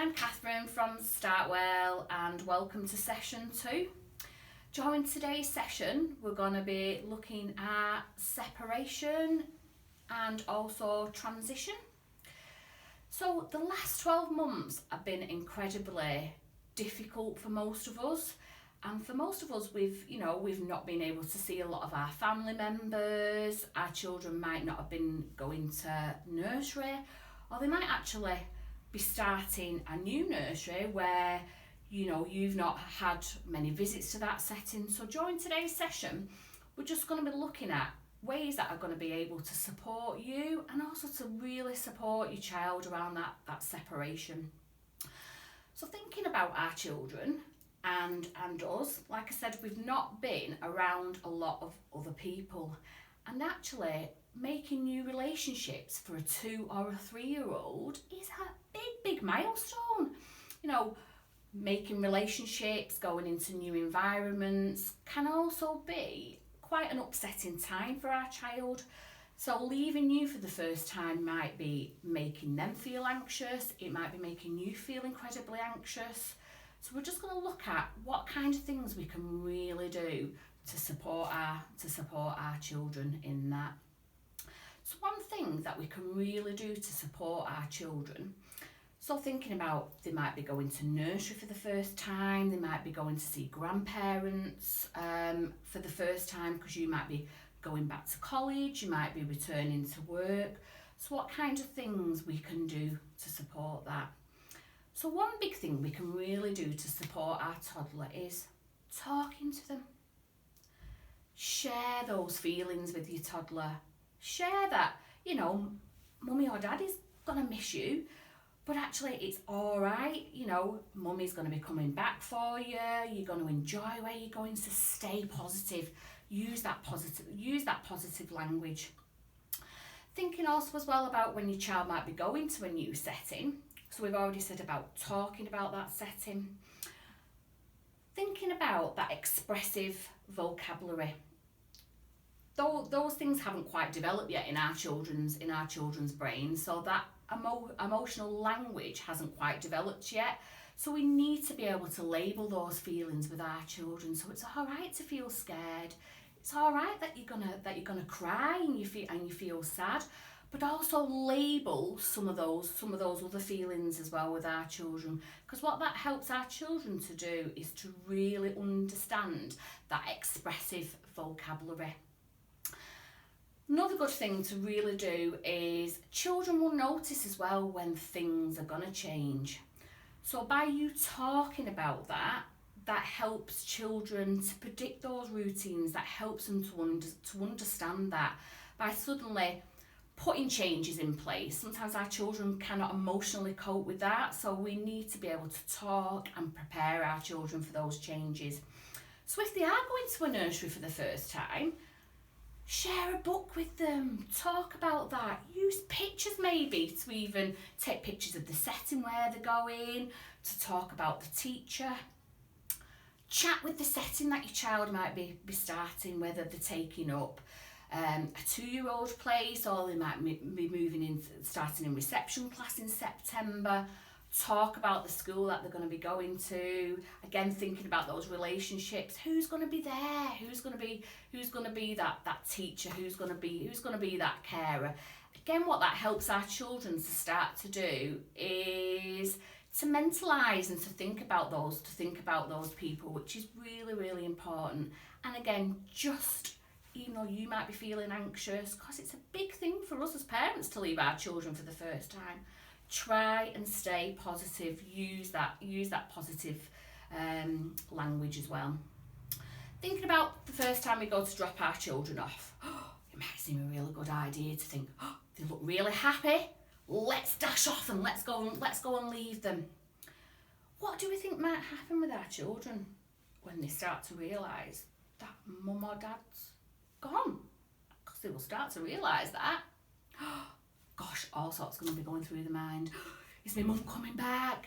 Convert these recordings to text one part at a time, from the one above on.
I'm Kathryn from Startwell and welcome to session 2. During today's session we're going to be looking at separation and also transition. So the last 12 months have been incredibly difficult for most of us, and for most of us we've not been able to see a lot of our family members. Our children might not have been going to nursery, or they might actually be starting a new nursery where you've not had many visits to that setting. So during today's session we're just going to be looking at ways that are going to be able to support you and also to really support your child around that separation. So thinking about our children and us, like I said, we've not been around a lot of other people, and actually making new relationships for a 2 or a 3-year-old is a big milestone. Making relationships, going into new environments can also be quite an upsetting time for our child. So leaving you for the first time might be making them feel anxious, it might be making you feel incredibly anxious. So we're just going to look at what kind of things we can really do to support our children in that. So one thing that we can really do to support our children, so thinking about, they might be going to nursery for the first time, they might be going to see grandparents for the first time, because you might be going back to college, you might be returning to work. So what kind of things we can do to support that? So one big thing we can really do to support our toddler is talking to them. Share those feelings with your toddler. Share that, mummy or daddy's gonna miss you, but actually it's all right. Mummy's going to be coming back for you. You're going to enjoy where you're going, to stay positive. Use that positive language. Thinking also as well about when your child might be going to a new setting. So we've already said about talking about that setting. Thinking about that expressive vocabulary. Those things haven't quite developed yet in our children's brains, so that emotional language hasn't quite developed yet. So we need to be able to label those feelings with our children. So it's all right to feel scared. It's all right that you're gonna cry and you feel sad, but also label some of those other feelings as well with our children, because what that helps our children to do is to really understand that expressive vocabulary. Another good thing to really do is children will notice as well when things are going to change. So by you talking about that helps children to predict those routines, that helps them to understand that. By suddenly putting changes in place, sometimes our children cannot emotionally cope with that, so we need to be able to talk and prepare our children for those changes. So if they are going to a nursery for the first time, share a book with them, talk about that, use pictures maybe to even take pictures of the setting where they're going, to talk about the teacher. Chat with the setting that your child might be starting, whether they're taking up a 2-year-old place, or they might be moving in, starting in reception class in September. Talk about the school that they're going to be going to. Again, thinking about those relationships. Who's going to be there? Who's going to be that teacher? Who's going to be that carer? Again, what that helps our children to start to do is to mentalise and to think about those people, which is really, really important. And again, just even though you might be feeling anxious, because it's a big thing for us as parents to leave our children for the first time, try and stay positive. Use that positive language as well. Thinking about the first time we go to drop our children off, it might seem a really good idea to think, they look really happy, let's dash off and let's go and leave them. What do we think might happen with our children when they start to realise that mum or dad's gone? Because they will start to realise that. Gosh, all sorts are going to be going through the mind. Is my mum coming back?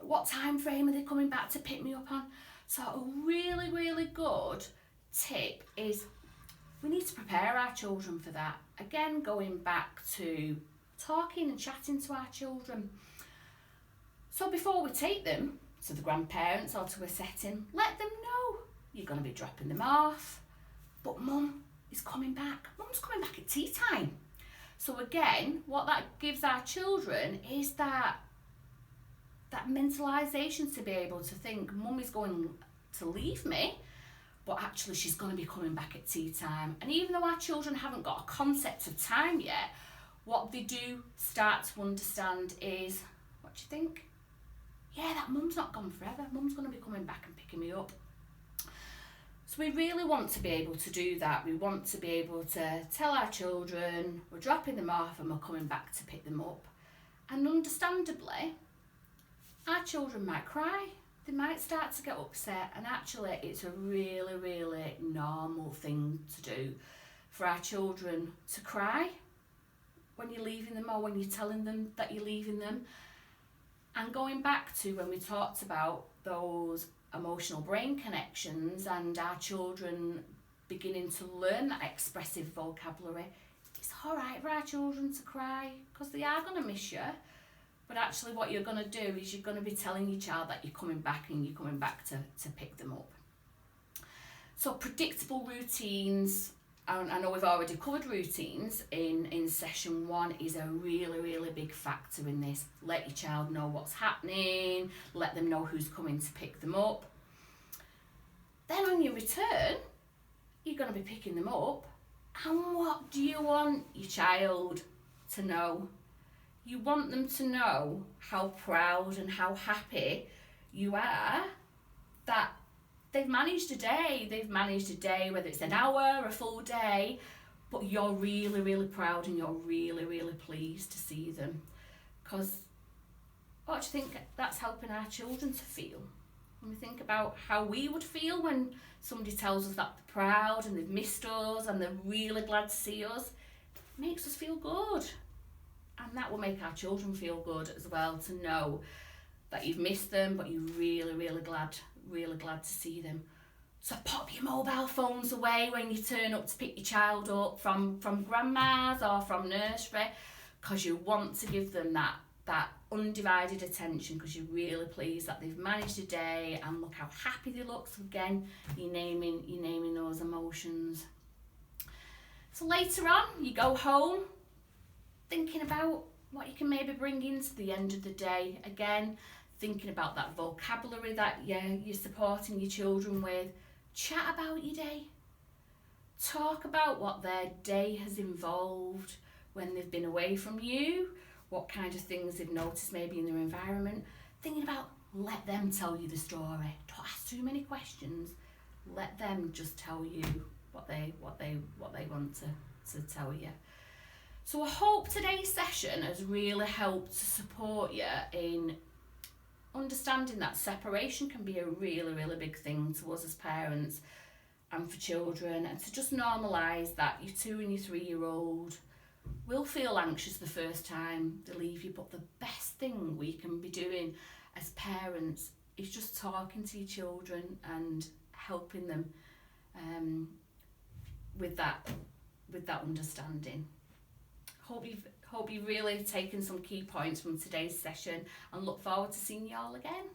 What time frame are they coming back to pick me up on? So a really, really good tip is we need to prepare our children for that. Again, going back to talking and chatting to our children. So before we take them to the grandparents or to a setting, let them know you're going to be dropping them off, but mum is coming back. Mum's coming back at tea time. So again, what that gives our children is that mentalisation to be able to think mum is going to leave me, but actually she's going to be coming back at tea time. And even though our children haven't got a concept of time yet, what they do start to understand is, what do you think? Yeah, that mum's not gone forever. Mum's going to be coming back and picking me up. So we really want to be able to do that. We want to be able to tell our children we're dropping them off and we're coming back to pick them up. And understandably, our children might cry. They might start to get upset, and actually it's a really, really normal thing to do for our children to cry when you're leaving them or when you're telling them that you're leaving them. And going back to when we talked about those emotional brain connections and our children beginning to learn that expressive vocabulary, it's all right for our children to cry because they are going to miss you. But actually what you're going to do is you're going to be telling your child that you're coming back and you're coming back to pick them up. So predictable routines, and I know we've already covered routines in session 1, is a really, really big factor in this. Let your child know what's happening, let them know who's coming to pick them up. Then on your return, you're going to be picking them up. And what do you want your child to know? You want them to know how proud and how happy you are that they've managed a day. They've managed a day, whether it's an hour, a full day, but you're really, really proud and you're really, really pleased to see them. Because what do you think that's helping our children to feel? When we think about how we would feel when somebody tells us that they're proud and they've missed us and they're really glad to see us, it makes us feel good. And that will make our children feel good as well, to know that you've missed them, but you're really, really glad to see them. So pop your mobile phones away when you turn up to pick your child up from grandma's or from nursery, because you want to give them that undivided attention, because you're really pleased that they've managed a day and look how happy they look. So again, you're naming those emotions. So later on, you go home, thinking about what you can maybe bring into the end of the day. Again, thinking about that vocabulary that you're supporting your children with. Chat about your day. Talk about what their day has involved when they've been away from you, what kind of things they've noticed maybe in their environment. Thinking about, let them tell you the story. Don't ask too many questions. Let them just tell you what they want to tell you. So I hope today's session has really helped to support you in understanding that separation can be a really, really big thing to us as parents and for children, and to just normalise that your 2 and your 3-year-old will feel anxious the first time they leave you, but the best thing we can be doing as parents is just talking to your children and helping them with that understanding. Hope you've really taken some key points from today's session, and look forward to seeing you all again.